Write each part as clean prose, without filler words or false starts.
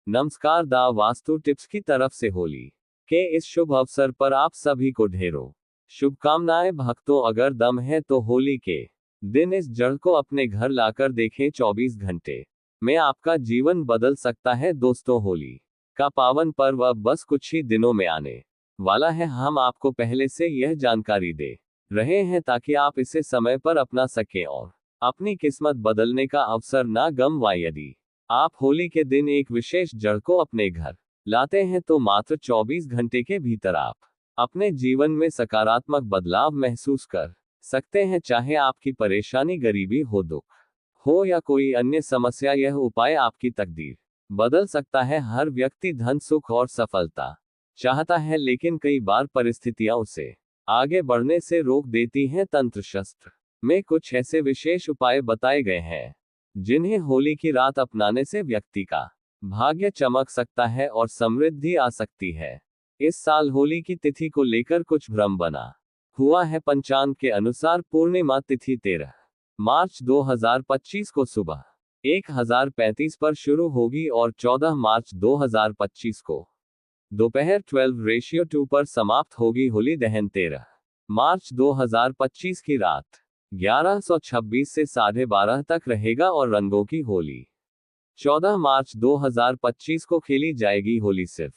नमस्कार दा वास्तु टिप्स की तरफ से होली के इस शुभ अवसर पर आप सभी को ढेरों शुभकामनाएं। भक्तों, अगर दम है तो होली के दिन इस जड़ को अपने घर लाकर देखें। 24 घंटे में आपका जीवन बदल सकता है। दोस्तों, होली का पावन पर्व अब बस कुछ ही दिनों में आने वाला है। हम आपको पहले से यह जानकारी दे रहे हैं ताकि आप इसे समय पर अपना सकें और अपनी किस्मत बदलने का अवसर ना गंवाएं। यदि आप होली के दिन एक विशेष जड़ को अपने घर लाते हैं तो मात्र 24 घंटे के भीतर आप अपने जीवन में सकारात्मक बदलाव महसूस कर सकते हैं। चाहे आपकी परेशानी गरीबी हो, दुख हो या कोई अन्य समस्या, यह उपाय आपकी तकदीर बदल सकता है। हर व्यक्ति धन, सुख और सफलता चाहता है, लेकिन कई बार परिस्थितियां उसे आगे बढ़ने से रोक देती हैं। तंत्र शास्त्र में कुछ ऐसे विशेष उपाय बताए गए हैं जिन्हें होली की रात अपनाने से व्यक्ति का भाग्य चमक सकता है और समृद्धि आ सकती है। इस साल होली की तिथि को लेकर कुछ भ्रम बना हुआ है। पंचांग के अनुसार पूर्णिमा तिथि 13 मार्च 2025 को सुबह 1035 पर शुरू होगी और 14 मार्च 2025 को दोपहर 12:2 पर समाप्त होगी। होली दहन 13 मार्च 2025 की रात 1126 से 12:30 तक रहेगा और रंगों की होली 14 मार्च 2025 को खेली जाएगी। होली सिर्फ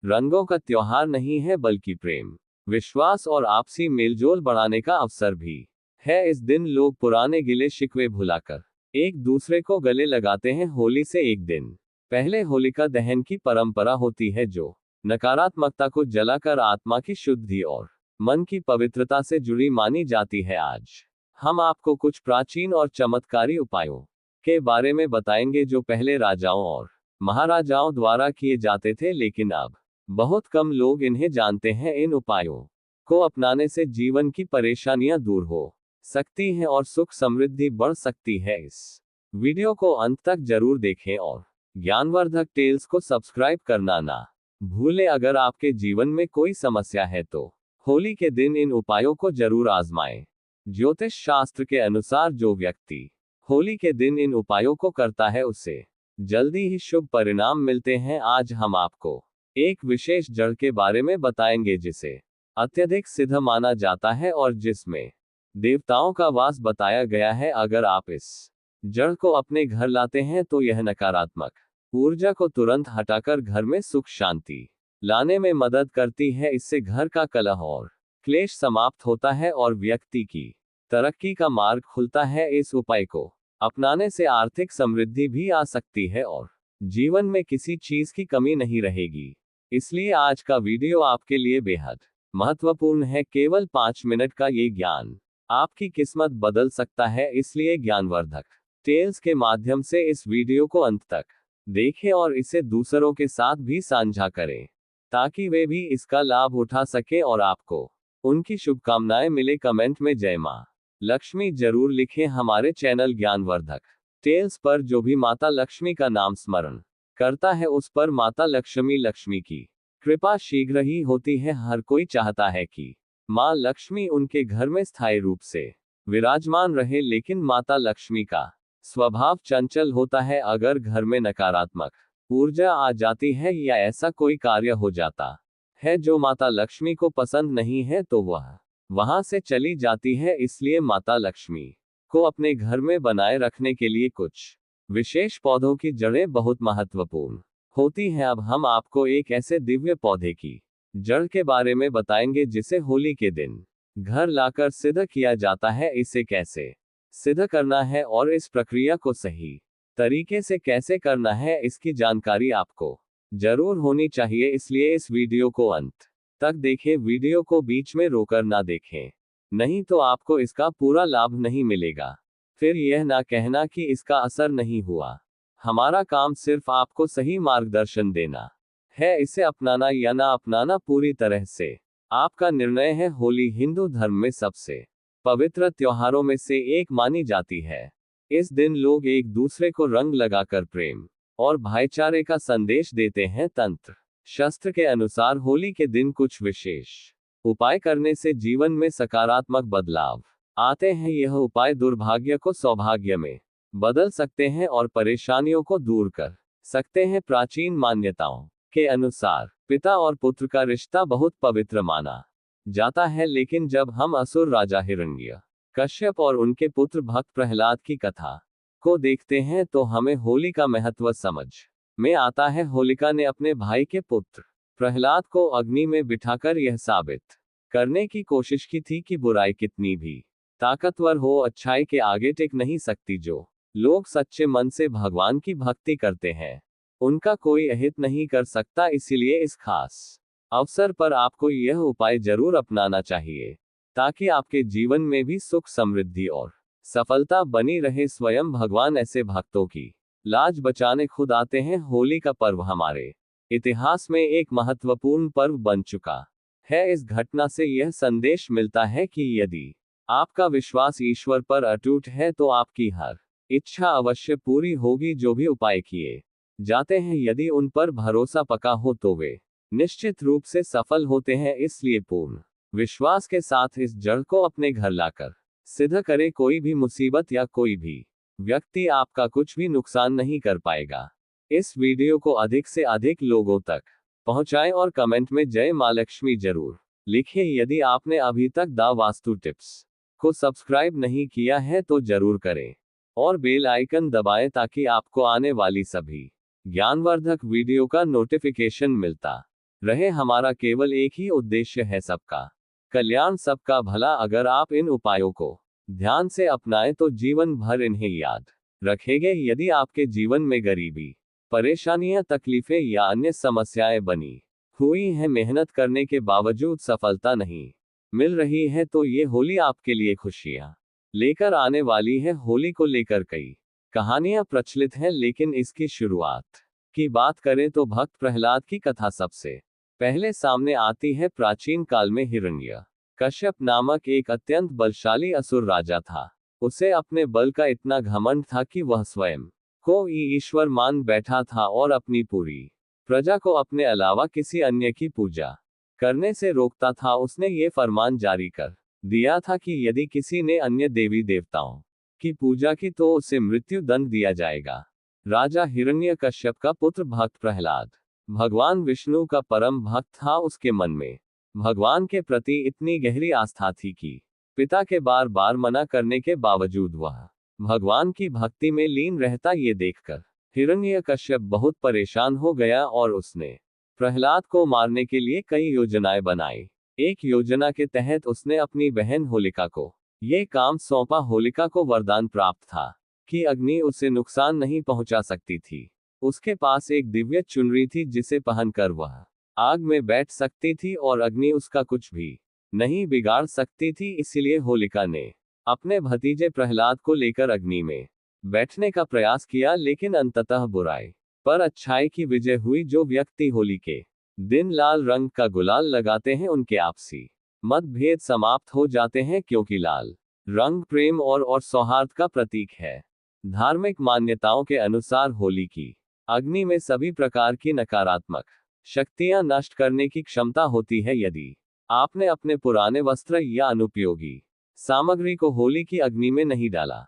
रंगों का त्योहार नहीं है, बल्कि प्रेम, विश्वास और आपसी मेलजोल बढ़ाने का अवसर भी है। इस दिन लोग पुराने गिले शिकवे भुलाकर एक दूसरे को गले लगाते हैं। होली से एक दिन पहले होलिका दहन की परंपरा होती है, जो नकारात्मकता को जलाकर आत्मा की शुद्धि और मन की पवित्रता से जुड़ी मानी जाती है। आज हम आपको कुछ प्राचीन और चमत्कारी उपायों के बारे में बताएंगे जो पहले राजाओं और महाराजाओं द्वारा किए जाते थे, लेकिन अब बहुत कम लोग इन्हें जानते हैं। इन उपायों को अपनाने से जीवन की परेशानियां दूर हो सकती हैं और सुख समृद्धि बढ़ सकती है। इस वीडियो को अंत तक जरूर देखें और ज्ञानवर्धक टेल्स को सब्सक्राइब करना ना भूलें। अगर आपके जीवन में कोई समस्या है तो होली के दिन इन उपायों को जरूर आजमाएं। ज्योतिष शास्त्र के अनुसार जो व्यक्ति होली के दिन इन उपायों को करता है उसे जल्दी ही शुभ परिणाम मिलते हैं। आज हम आपको एक विशेष जड़ के बारे में बताएंगे जिसे अत्यधिक सिद्ध माना जाता है और जिसमें देवताओं का वास बताया गया है। अगर आप इस जड़ को अपने घर लाते हैं तो यह नकारात्मक ऊर्जा को तुरंत हटाकर घर में सुख शांति लाने में मदद करती है। इससे घर का कलह और क्लेश समाप्त होता है और व्यक्ति की तरक्की का मार्ग खुलता है। इस उपाय को अपनाने से आर्थिक समृद्धि भी आ सकती है और जीवन में किसी चीज की कमी नहीं रहेगी। इसलिए आज का वीडियो आपके लिए बेहद महत्वपूर्ण है। केवल 5 मिनट का ये ज्ञान आपकी किस्मत बदल सकता है। इसलिए ज्ञानवर्धक टेल्स के माध्यम से इस वीडियो को अंत तक देखें और इसे दूसरों के साथ भी साझा करें ताकि वे भी इसका लाभ उठा सकें और आपको उनकी शुभकामनाएं मिले। कमेंट में जय मां लक्ष्मी जरूर लिखें। हमारे चैनल ज्ञानवर्धक टेल्स पर जो भी माता लक्ष्मी का नाम स्मरण करता है उस पर माता लक्ष्मी की कृपा शीघ्र ही होती है। हर कोई चाहता है कि मां लक्ष्मी उनके घर में स्थायी रूप से विराजमान रहे, लेकिन माता लक्ष्मी का स्वभाव चंचल होता है। अगर घर में नकारात्मक ऊर्जा आ जाती है या ऐसा कोई कार्य हो जाता है जो माता लक्ष्मी को पसंद नहीं है तो वह वहां से चली जाती है। इसलिए माता लक्ष्मी को अपने घर में बनाए रखने के लिए कुछ विशेष पौधों की जड़ें बहुत महत्वपूर्ण होती हैं। अब हम आपको एक ऐसे दिव्य पौधे की जड़ के बारे में बताएंगे जिसे होली के दिन घर लाकर सिद्ध किया जाता है। इसे कैसे सिद्ध करना है और इस प्रक्रिया को सही तरीके से कैसे करना है, इसकी जानकारी आपको जरूर होनी चाहिए। इसलिए इस वीडियो को अंत तक देखें। वीडियो को बीच में रोकर ना देखें, नहीं तो आपको इसका पूरा लाभ नहीं मिलेगा। फिर यह ना कहना कि इसका असर नहीं हुआ। हमारा काम सिर्फ आपको सही मार्गदर्शन देना है। इसे अपनाना या ना अपनाना पूरी तरह से आपका निर्णय है। होली हिंदू धर्म में सबसे पवित्र त्योहारों में से एक मानी जाती है। इस दिन लोग एक दूसरे को रंग लगाकर प्रेम और भाईचारे का संदेश देते हैं। तंत्र शास्त्र के अनुसार होली के दिन कुछ विशेष उपाय करने से जीवन में सकारात्मक बदलाव आते हैं। यह उपाय दुर्भाग्य को सौभाग्य में बदल सकते हैं और परेशानियों को दूर कर सकते हैं। प्राचीन मान्यताओं के अनुसार पिता और पुत्र का रिश्ता बहुत पवित्र माना जाता है, लेकिन जब हम असुर राजा हिरण्य कश्यप और उनके पुत्र भक्त प्रहलाद की कथा को देखते हैं तो हमें होली का महत्व समझ में आता है। होलिका ने अपने भाई के पुत्र प्रहलाद को अग्नि में बिठाकर यह साबित करने की कोशिश की थी कि बुराई कितनी भी ताकतवर हो, अच्छाई के आगे टिक नहीं सकती। जो लोग सच्चे मन से भगवान की भक्ति करते हैं उनका कोई अहित नहीं कर सकता। इसीलिए इस खास अवसर पर आपको यह उपाय जरूर अपनाना चाहिए ताकि आपके जीवन में भी सुख, समृद्धि और सफलता बनी रहे। स्वयं भगवान ऐसे भक्तों की लाज बचाने खुद आते हैं। होली का पर्व हमारे इतिहास में एक महत्वपूर्ण पर्व बन चुका है। इस घटना से यह संदेश मिलता है कि यदि आपका विश्वास ईश्वर पर अटूट है तो आपकी हर इच्छा अवश्य पूरी होगी। जो भी उपाय किए जाते हैं, यदि उन पर भरोसा पक्का हो तो वे निश्चित रूप से सफल होते हैं। इसलिए पूर्ण विश्वास के साथ इस जड़ को अपने घर लाकर सिद्ध करें। कोई भी मुसीबत या कोई भी व्यक्ति आपका कुछ भी नुकसान नहीं कर पाएगा। इस वीडियो को अधिक से अधिक लोगों तक पहुंचाएं और कमेंट में जय मां लक्ष्मी जरूर लिखें। यदि आपने अभी तक द वास्तु टिप्स को सब्सक्राइब नहीं किया है तो जरूर करें और बेल आइकन दबाएं ताकि आपको आने वाली सभी ज्ञानवर्धक वीडियो का नोटिफिकेशन मिलता रहे। हमारा केवल एक ही उद्देश्य है, सबका कल्याण, सबका भला। अगर आप इन उपायों को ध्यान से अपनाएं तो जीवन भर इन्हें याद रखेंगे। यदि आपके जीवन में गरीबी, परेशानियां, तकलीफें या अन्य समस्याएं बनी हुई हैं, मेहनत करने के बावजूद सफलता नहीं मिल रही है, तो ये होली आपके लिए खुशियां लेकर आने वाली है। होली को लेकर कई कहानियां प्रचलित हैं, लेकिन इसकी शुरुआत की बात करें तो भक्त प्रहलाद की कथा सबसे पहले सामने आती है। प्राचीन काल में हिरण्य कश्यप नामक एक अत्यंत बलशाली असुर राजा था। उसे अपने बल का इतना घमंड था कि वह स्वयं को ईश्वर मान बैठा था और अपनी पूरी प्रजा को अपने अलावा किसी अन्य की पूजा करने से रोकता था। उसने ये फरमान जारी कर दिया था कि यदि किसी ने अन्य देवी देवताओं की पूजा की तो उसे मृत्यु दंड दिया जाएगा। राजा हिरण्यकश्यप का पुत्र भक्त प्रहलाद भगवान विष्णु का परम भक्त था। उसके मन में भगवान के प्रति इतनी गहरी आस्था थी कि पिता के बार बार मना करने के बावजूद वह भगवान की भक्ति में लीन रहता। ये देखकर हिरण्यकश्यप बहुत परेशान हो गया और उसने प्रहलाद को मारने के लिए कई योजनाएं बनाई। एक योजना के तहत उसने अपनी बहन होलिका को यह काम सौंपा। होलिका को वरदान प्राप्त था कि अग्नि उसे नुकसान नहीं पहुंचा सकती थी। उसके पास एक दिव्य चुनरी थी जिसे पहनकर वह आग में बैठ सकती थी और अग्नि उसका कुछ भी नहीं बिगाड़ सकती थी। इसलिए होलिका ने अपने भतीजे प्रहलाद को लेकर अग्नि में बैठने का प्रयास किया, लेकिन अंततः बुराई पर अच्छाई की विजय हुई। जो व्यक्ति होली के दिन लाल रंग का गुलाल लगाते हैं उनके आपसी मतभेद समाप्त हो जाते हैं, क्योंकि लाल रंग प्रेम और सौहार्द का प्रतीक है। धार्मिक मान्यताओं के अनुसार होली की अग्नि में सभी प्रकार की नकारात्मक शक्तियां नष्ट करने की क्षमता होती है। यदि आपने अपने पुराने वस्त्र या अनुपयोगी सामग्री को होली की अग्नि में नहीं डाला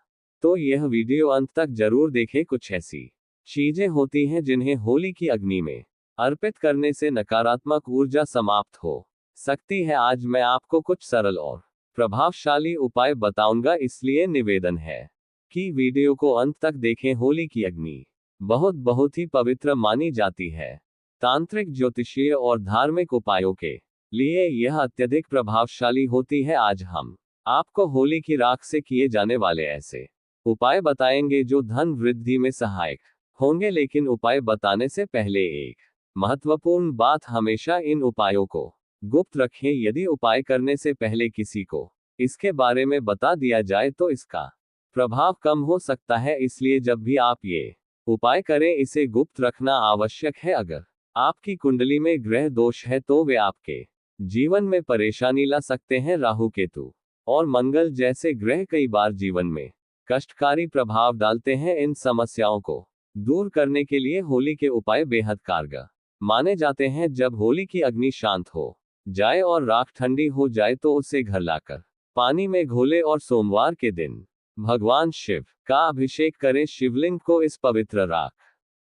तो यह वीडियो अंत तक जरूर देखें। कुछ ऐसी चीजें होती हैं जिन्हें होली की अग्नि में अर्पित करने से नकारात्मक ऊर्जा समाप्त हो सकती है। आज मैं आपको कुछ सरल और प्रभावशाली उपाय बताऊंगा, इसलिए निवेदन है कि वीडियो को अंत तक देखें। होली की अग्नि बहुत ही पवित्र मानी जाती है। तांत्रिक, ज्योतिषीय और धार्मिक उपायों के लिए यह अत्यधिक प्रभावशाली होती है। आज हम आपको होली की राख से किए जाने वाले ऐसे उपाय बताएंगे जो धन वृद्धि में सहायक होंगे। लेकिन उपाय बताने से पहले एक महत्वपूर्ण बात, हमेशा इन उपायों को गुप्त रखें। यदि उपाय करने से पहले किसी को इसके बारे में बता दिया जाए तो इसका प्रभाव कम हो सकता है। इसलिए जब भी आप ये उपाय करें, इसे गुप्त रखना आवश्यक है। अगर आपकी कुंडली में ग्रह दोष है तो वे आपके जीवन में परेशानी ला सकते हैं। राहु, केतु और मंगल जैसे ग्रह कई बार जीवन में कष्टकारी प्रभाव डालते हैं। इन समस्याओं को दूर करने के लिए होली के उपाय बेहद कारगर माने जाते हैं। जब होली की अग्नि शांत हो जाए और राख ठंडी हो जाए तो उसे घर लाकर पानी में घोले और सोमवार के दिन भगवान शिव का अभिषेक करें। शिवलिंग को इस पवित्र राख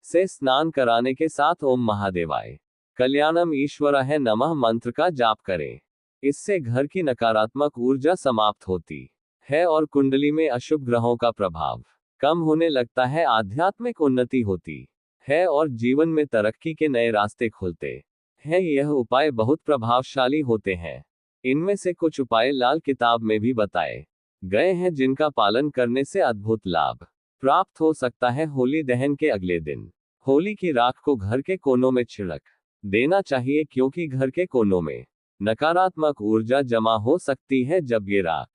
से स्नान कराने के साथ ओम महादेवाय कल्याणम ईश्वराय नमः मंत्र का जाप करें। इससे घर की नकारात्मक ऊर्जा समाप्त होती है और कुंडली में अशुभ ग्रहों का प्रभाव कम होने लगता है, आध्यात्मिक उन्नति होती है और जीवन में तरक्की के नए रास्ते खुलते हैं। यह उपाय बहुत प्रभावशाली होते हैं। इनमें से कुछ उपाय लाल किताब में भी बताए गए हैं, जिनका पालन करने से अद्भुत लाभ प्राप्त हो सकता है। होली दहन के अगले दिन होली की राख को घर के कोनों में छिड़क देना चाहिए, क्योंकि घर के कोनों में नकारात्मक ऊर्जा जमा हो सकती है। जब ये राख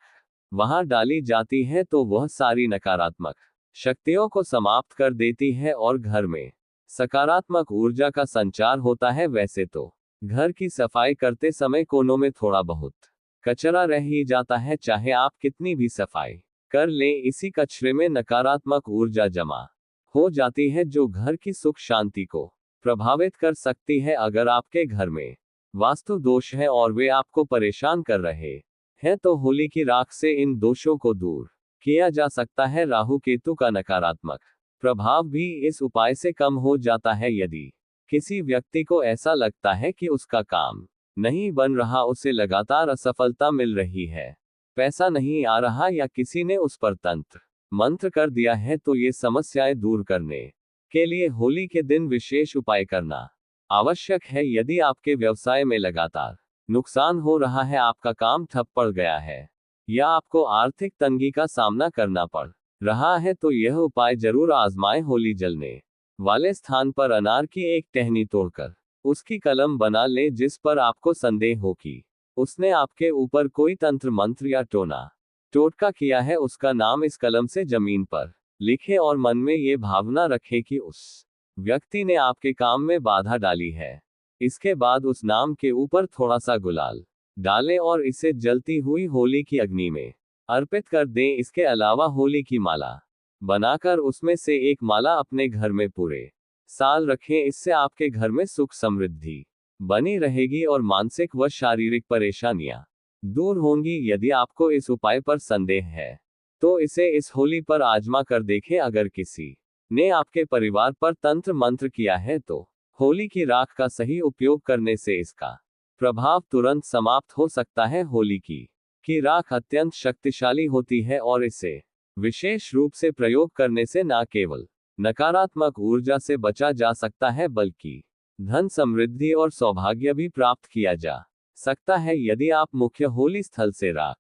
वहां डाली जाती है तो वह सारी नकारात्मक शक्तियों को समाप्त कर देती है और घर में सकारात्मक ऊर्जा का संचार होता है। वैसे तो घर की सफाई करते समय कोनों में थोड़ा बहुत कचरा रह ही जाता है, चाहे आप कितनी भी सफाई कर लें, इसी कचरे में नकारात्मक ऊर्जा जमा हो जाती है, जो घर की सुख शांति को प्रभावित कर सकती है। अगर आपके घर में वास्तु दोष है और वे आपको परेशान कर रहे हैं, तो होली की राख से इन दोषों को दूर किया जा सकता है। राहु केतु का नकारात्मक प्रभाव भी इस उपाय से कम हो जाता है। यदि किसी व्यक्ति को ऐसा लगता है कि उसका काम नहीं बन रहा, उसे लगातार असफलता मिल रही है, पैसा नहीं आ रहा या किसी ने उस पर तंत्र मंत्र कर दिया है, तो ये समस्याएं दूर करने के लिए होली के दिन विशेष उपाय करना आवश्यक है। यदि आपके व्यवसाय में लगातार नुकसान हो रहा है, आपका काम ठप पड़ गया है या आपको आर्थिक तंगी का सामना करना पड़ रहा है, तो यह उपाय जरूर आजमाएं। होली जलने वाले स्थान पर अनार की एक टहनी तोड़कर उसकी कलम बना लें। जिस पर आपको संदेह हो कि उसने आपके ऊपर कोई तंत्र मंत्र या टोटका किया है, उसका नाम इस कलम से जमीन पर लिखें और मन में ये भावना रखें कि उस व्यक्ति ने आपके काम में बाधा डाली है। इसके बाद उस नाम के ऊपर थोड़ा सा गुलाल डालें और इसे जलती हुई होली की अग्नि में अर्पित कर दें। इसके अलावा होली की माला बनाकर उसमें से एक माला अपने घर में पूरे साल रखें। इससे आपके घर में सुख समृद्धि बनी रहेगी और मानसिक व शारीरिक परेशानियां दूर होंगी। यदि आपको इस उपाय पर संदेह है, तो इसे इस होली पर आजमा कर देखें। अगर किसी ने आपके परिवार पर तंत्र मंत्र किया है, तो होली की राख का सही उपयोग करने से इसका प्रभाव तुरंत समाप्त हो सकता है। होली की राख अत्यंत शक्तिशाली होती है और इसे विशेष रूप से प्रयोग करने से न केवल नकारात्मक ऊर्जा से बचा जा सकता है, बल्कि धन समृद्धि और सौभाग्य भी प्राप्त किया जा सकता है। यदि आप मुख्य होली स्थल से राख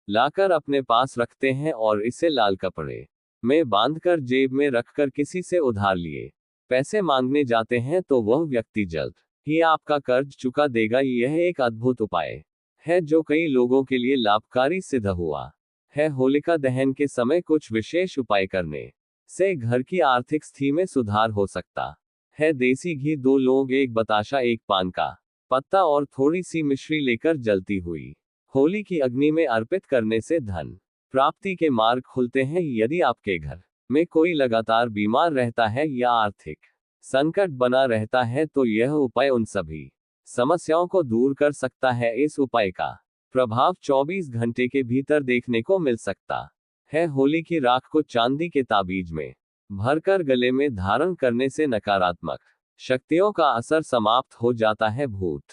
लाकर अपने पास रखते हैं और इसे लाल कपड़े में बांधकर जेब में रखकर किसी से उधार लिए पैसे मांगने जाते हैं, तो वह व्यक्ति जल्द ही आपका कर्ज चुका देगा। यह एक अद्भुत उपाय है जो कई लोगों के लिए लाभकारी सिद्ध हुआ है। होलिका दहन के समय कुछ विशेष उपाय करने से घर की आर्थिक स्थिति में सुधार हो सकता है। देसी घी 2 लौंग, 1 बताशा, 1 पान का पत्ता और थोड़ी सी मिश्री लेकर जलती हुई होली की अग्नि में अर्पित करने से धन प्राप्ति के मार्ग खुलते हैं। यदि आपके घर में कोई लगातार बीमार रहता है या आर्थिक संकट बना रहता है, तो यह उपाय उन सभी समस्याओं को दूर कर सकता है। इस उपाय का प्रभाव 24 घंटे के भीतर देखने को मिल सकता है। होली की राख को चांदी के ताबीज में भरकर गले में धारण करने से नकारात्मक शक्तियों का असर समाप्त हो जाता है। भूत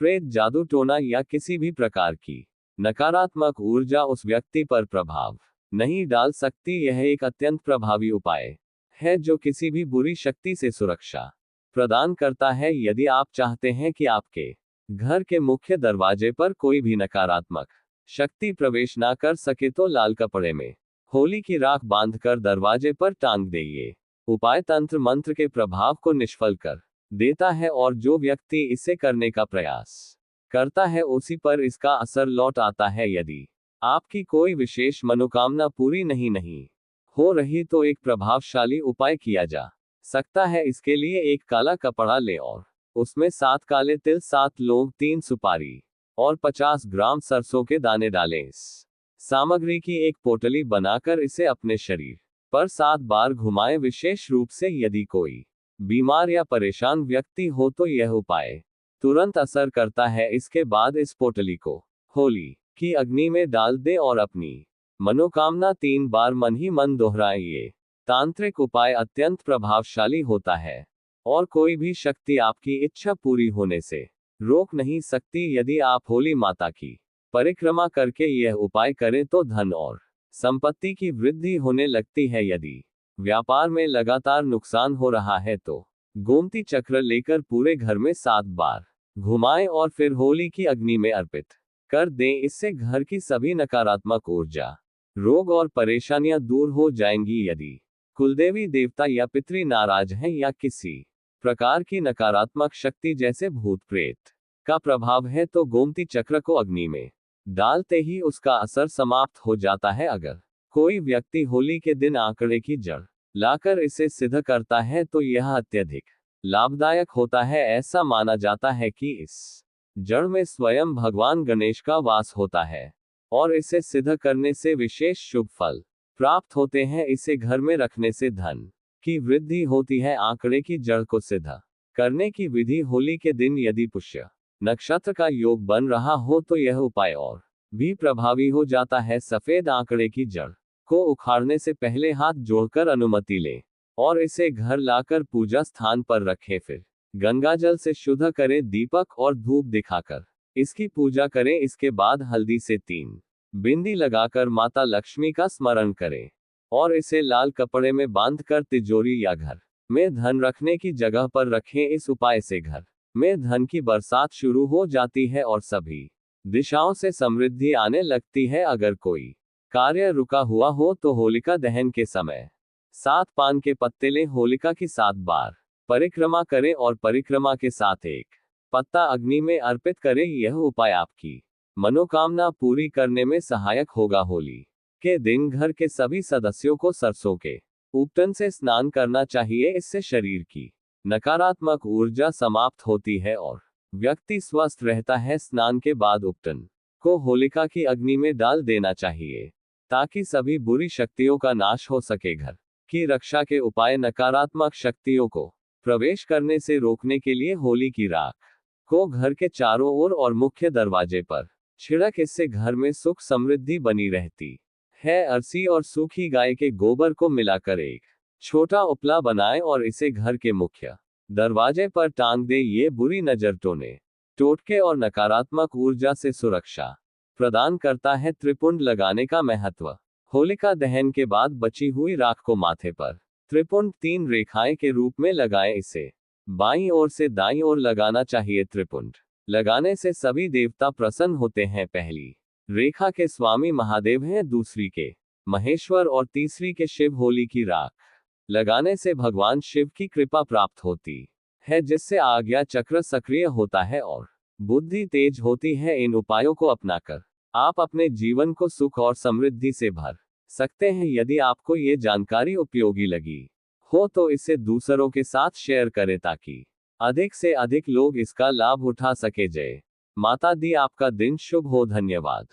प्रेत, जादू टोना या किसी भी प्रकार की नकारात्मक ऊर्जा उस व्यक्ति पर प्रभाव नहीं डाल सकती। यह एक अत्यंत प्रभावी उपाय है जो किसी भी बुरी शक्ति से सुरक्षा प्रदान करता है। यदि आप चाहते हैं कि आपके घर के मुख्य दरवाजे पर कोई भी नकारात्मक शक्ति प्रवेश ना कर सके, तो लाल कपड़े में होली की राख बांधकर दरवाजे पर टांग देइए। उपाय तंत्र मंत्र के प्रभाव को निष्फल कर देता है और जो व्यक्ति इसे करने का प्रयास करता है, उसी पर इसका असर लौट आता है। यदि आपकी कोई विशेष मनोकामना पूरी नहीं हो रही, तो एक प्रभावशाली उपाय किया जा सकता है। इसके लिए एक काला कपड़ा लें और उसमें 7 काले तिल, 7 लौंग, 3 सुपारी और 50 ग्राम सरसों के दाने डालें। इस सामग्री की एक पोटली बनाकर इसे अपने शरीर पर 7 बार घुमाएं। विशेष रूप से यदि कोई बीमार या परेशान व्यक्ति हो, तो यह उपाय तुरंत असर करता है। इसके बाद इस पोटली को होली की अग्नि में डाल दें और अपनी मनोकामना 3 बार मन ही मन दोहराइए। तांत्रिक उपाय अत्यंत प्रभावशाली होता है और कोई भी शक्ति आपकी इच्छा पूरी होने से रोक नहीं सकती। यदि आप होली माता की परिक्रमा करके यह उपाय करें तो धन और संपत्ति की वृद्धि होने लगती है। यदि व्यापार में लगातार नुकसान हो रहा है तो गोमती चक्र लेकर पूरे घर में 7 बार घुमाएं और फिर होली की अग्नि में अर्पित कर दें। इससे घर की सभी नकारात्मक ऊर्जा, रोग और परेशानियां दूर हो जाएंगी। यदि कुलदेवी देवता या पितृ नाराज हैं या किसी प्रकार की नकारात्मक शक्ति जैसे भूत प्रेत का प्रभाव है तो गोमती चक्र को अग्नि में डालते ही उसका असर समाप्त हो जाता है। अगर कोई व्यक्ति होली के दिन आंकड़े की जड़ लाकर इसे सिद्ध करता है तो यह अत्यधिक लाभदायक होता है। ऐसा माना जाता है कि इस जड़ में स्वयं भगवान गणेश का वास होता है और इसे सिद्ध करने से विशेष शुभ फल प्राप्त होते हैं। इसे घर में रखने से धन की वृद्धि होती है। आंकड़े की जड़ को सिद्ध करने की विधि: होली के दिन यदि पुष्य नक्षत्र का योग बन रहा हो तो यह उपाय और भी प्रभावी हो जाता है। सफेद आंकड़े की जड़ को उखाड़ने से पहले हाथ जोड़कर अनुमति लें और इसे घर लाकर पूजा स्थान पर रखें। फिर गंगाजल से शुद्ध करें, दीपक और धूप दिखाकर इसकी पूजा करें। इसके बाद हल्दी से 3 बिंदी लगाकर माता लक्ष्मी का स्मरण करें और इसे लाल कपड़े में बांधकर तिजोरी या घर में धन रखने की जगह पर रखें। इस उपाय से घर में धन की बरसात शुरू हो जाती है और सभी दिशाओं से समृद्धि आने लगती है। अगर कोई कार्य रुका हुआ हो तो होलिका दहन के समय 7 पान के पत्ते लें, होलिका की 7 बार परिक्रमा करें और परिक्रमा के साथ एक पत्ता अग्नि में अर्पित करें। यह उपाय आपकी मनोकामना पूरी करने में सहायक होगा। होली के दिन घर के सभी सदस्यों को सरसों के उपटन से स्नान करना चाहिए। इससे शरीर की नकारात्मक ऊर्जा समाप्त होती है और व्यक्ति स्वस्थ रहता है। स्नान के बाद उपटन को होलिका की अग्नि में डाल देना चाहिए ताकि सभी बुरी शक्तियों का नाश हो सके। घर की रक्षा के उपाय: नकारात्मक शक्तियों को प्रवेश करने से रोकने के लिए होली की राख को घर के चारों ओर और मुख्य दरवाजे पर छिड़क। इससे घर में सुख समृद्धि बनी रहती है। अरसी और सूखी गाय के गोबर को मिलाकर एक छोटा उपला बनाएं और इसे घर के मुख्य दरवाजे पर टांग दें। ये बुरी नजर, टोने टोटके और नकारात्मक ऊर्जा से सुरक्षा प्रदान करता है। त्रिपुंड लगाने का महत्व: होलिका दहन के बाद बची हुई राख को माथे पर त्रिपुंड 3 रेखाएं के रूप में लगाएं। इसे बाईं ओर से दाईं ओर लगाना चाहिए। त्रिपुंड लगाने से सभी देवता प्रसन्न होते हैं। पहली रेखा के स्वामी महादेव हैं, दूसरी के महेश्वर और तीसरी के शिव। होली की राख लगाने से भगवान शिव की कृपा प्राप्त होती है जिससे आज्ञा चक्र सक्रिय होता है और बुद्धि तेज होती है। इन उपायों को अपनाकर आप अपने जीवन को सुख और समृद्धि से भर सकते हैं। यदि आपको ये जानकारी उपयोगी लगी हो तो इसे दूसरों के साथ शेयर करें ताकि अधिक से अधिक लोग इसका लाभ उठा सके। जय माता दी। आपका दिन शुभ हो। धन्यवाद।